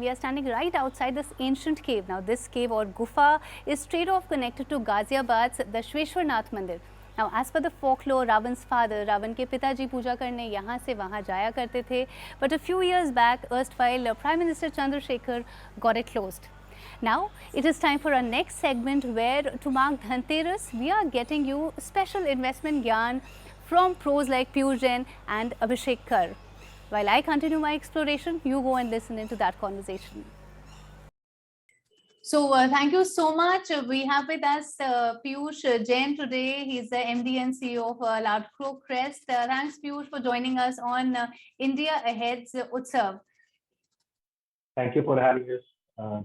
We are standing right outside this ancient cave. Now this cave or gufa is straight off connected to Ghaziabad's Dashweshwar Nath Mandir. Now as per the folklore, Ravan's father, Ravan के पिताजी पूजा करने यहाँ से वहाँ जाया करते थे. But a few years back, erstwhile Prime Minister Chandrasekhar got it closed. Now it is time for our next segment where to mark Dhanteras, we are getting you special investment Gyan from pros like Piyush Jain and Abhishek Kar. While I continue my exploration, you go and listen into that conversation. So thank you so much. We have with us Piyush Jain today. He's the MD and CEO of Ladkro Crest. Thanks Piyush for joining us on India Ahead's Utsav. Thank you for having us,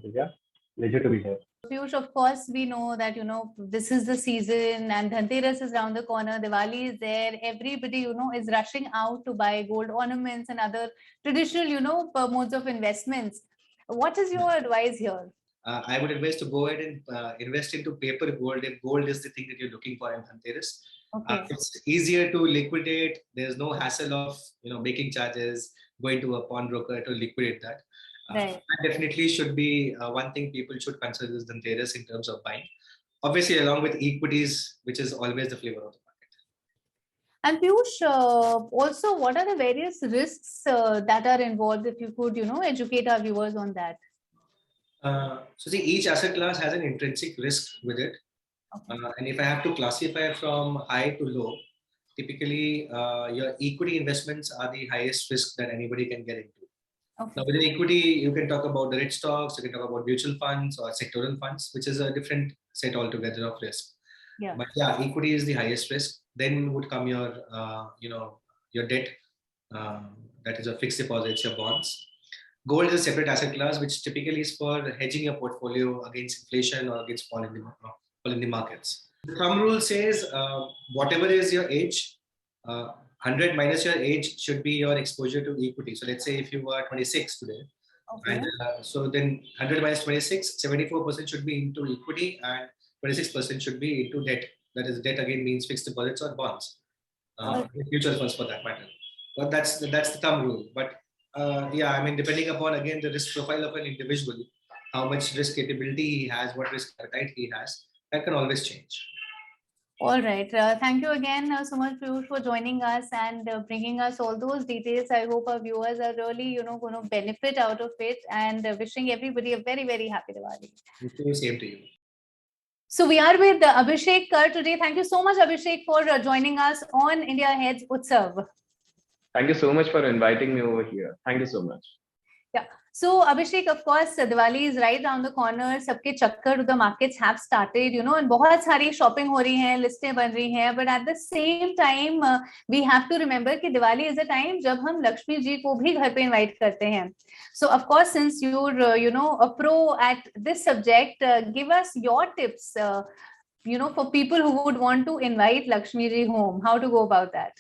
Divya. Pleasure to be here. Piyush, of course, we know that, this is the season and Dhanteras is around the corner. Diwali is there. Everybody, is rushing out to buy gold ornaments and other traditional, modes of investments. What is your advice here? I would advise to go ahead and invest into paper gold if gold is the thing that you're looking for in Dhanteras. Okay. It's easier to liquidate. There's no hassle of, making charges, going to a pawnbroker to liquidate that. Right. That definitely should be one thing people should consider this Dhanteras in terms of buying. Obviously, along with equities, which is always the flavor of the market. And Piyush, also, what are the various risks that are involved? If you could, educate our viewers on that. So see, each asset class has an intrinsic risk with it. Okay. And if I have to classify from high to low, typically your equity investments are the highest risk that anybody can get into. Okay. Now within equity, you can talk about the rich stocks, you can talk about mutual funds or sectoral funds, which is a different set altogether of risk. Yeah. But yeah, equity is the highest risk. Then would come your, your debt, that is your fixed deposits, your bonds. Gold is a separate asset class, which typically is for hedging your portfolio against inflation or against fall in the markets. The thumb rule says whatever is your age, 100 minus your age should be your exposure to equity. So let's say if you are 26 today, Okay. and so then 100 minus 26, 74% should be into equity and 26% should be into debt. That is, debt again means fixed deposits or bonds, mutual funds for that matter. But that's the thumb rule. But yeah, I mean, depending upon again the risk profile of an individual, how much risk capability he has, what risk appetite he has, that can always change. All right. Thank you again so much, Piyush, for joining us and bringing us all those details. I hope our viewers are really, going to benefit out of it, and wishing everybody a very, very happy Diwali. Same to you. So we are with Abhishek Kar today. Thank you so much, Abhishek, for joining us on India Ahead's Utsav. Thank you so much for inviting me over here. Thank you so much. Yeah. So Abhishek, of course, Diwali is right around the corner. सबके चक्कर, the markets have started, and बहुत सारी shopping हो रही है, लिस्टें बन रही हैं. But at the same time, we have to remember कि Diwali is a time जब हम लक्ष्मी जी को भी घर पे invite करते हैं. So of course, since you're, a pro at this subject, give us your tips, for people who would want to invite Lakshmi ji home. How to go about that?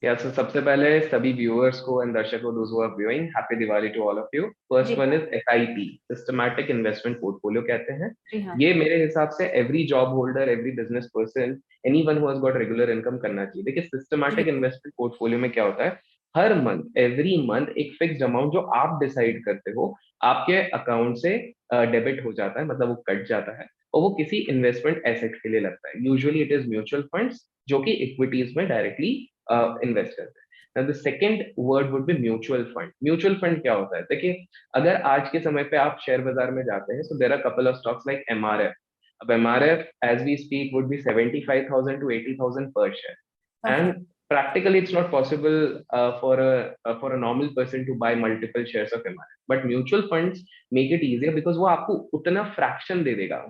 Yeah, so सबसे पहले सभी viewers को and दर्शकों, those who are viewing, happy Diwali to all of you. First one is SIP, systematic investment portfolio कहते हैं. ये मेरे हिसाब से every job holder, every business person, anyone who has got regular income करना चाहिए. देखिए systematic investment portfolio में क्या होता है, हर month, every month एक fixed amount जो आप decide करते हो, आपके account से debit हो जाता है, मतलब वो कट जाता है और वो किसी investment asset के लिए लगता है. Usually it is mutual funds जो कि equities में directly इन्वेस्ट करते हैं. Now the second word would be mutual fund. Mutual fund क्या होता है? देखिए, अगर आज के समय पे आप शेयर बाजार में जाते हैं, so there are couple of stocks like MRF. अब MRF as we speak would be 75,000 to 80,000 per share. Okay. And practically it's not possible for a normal person to buy multiple shares of MRF. But mutual funds make it easier because वो आपको उतना fraction दे देगा.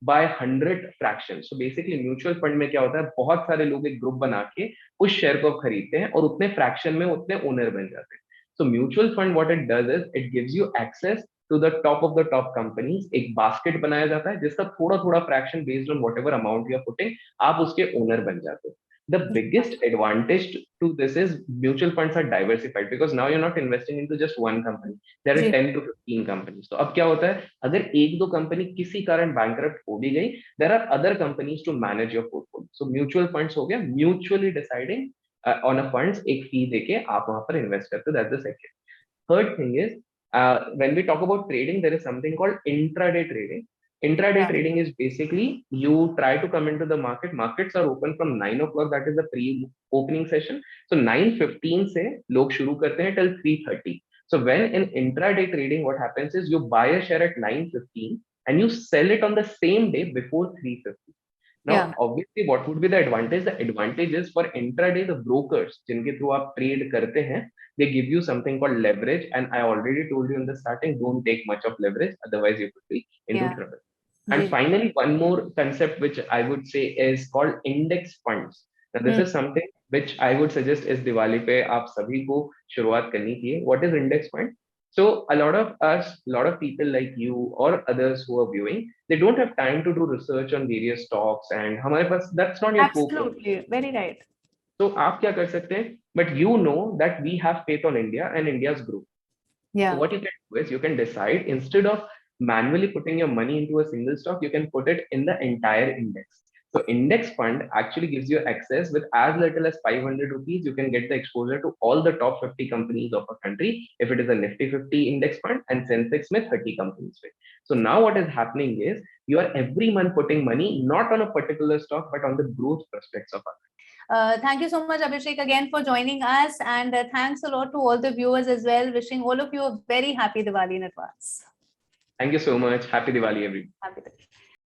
1/100 fraction. So basically mutual fund में क्या होता है, बहुत सारे लोग एक ग्रुप बना के उस शेयर को खरीदते हैं और उतने फ्रैक्शन में उतने ओनर बन जाते हैं. So mutual fund what it does is it gives you access to the top of the top companies. एक बास्केट बनाया जाता है जिसका थोड़ा थोड़ा fraction based on whatever amount you are putting, आप उसके ओनर बन जाते हो. The biggest advantage to this is mutual funds are diversified because now you're not investing into just one company. There are 10 to 15 companies. तो अब क्या होता है, अगर एक दो कंपनी किसी कारण bankrupt हो भी गई, there are other companies to manage your portfolio. So mutual funds हो गया, mutually deciding on a funds, एक fee देके आप वहां पर invest करते हो. That's the second. Third thing is When we talk about trading, there is something called intraday trading. Intraday trading is basically you try to come into the market. Markets are open from 9 o'clock, that is the pre-opening session. So 9:15 से लोग शुरू करते हैं till 3:30. So when in intraday trading, what happens is you buy a share at 9:15 and you sell it on the same day before 3:50. Now, obviously, what would be the advantage? The advantage is for intraday, the brokers, जिनके through आप trade करते हैं, they give you something called leverage. And I already told you in the starting, don't take much of leverage, otherwise you could be into trouble. And finally, one more concept which I would say is called index funds. Now, this is something which I would suggest is Diwali पे आप सभी को शुरुआत करनी चाहिए. What is index fund? So a lot of us, a lot of people like you or others who are viewing, they don't have time to do research on various stocks, and हमारे पास that's not your focus. Absolutely, very right. So आप क्या कर सकते हैं? But you know that we have faith on India and India's growth. So what you can do is you can decide, instead of manually putting your money into a single stock, you can put it in the entire index. So index fund actually gives you access with as little as 500 rupees. You can get the exposure to all the top 50 companies of a country if it is a Nifty 50 index fund, and Sensex में 30 companies. So now what is happening is you are every month putting money not on a particular stock but on the growth prospects of our country. Thank you so much, Abhishek, again for joining us, and thanks a lot to all the viewers as well. Wishing all of you a very happy Diwali in advance. Thank you so much. Happy Diwali, everyone. Happy Diwali.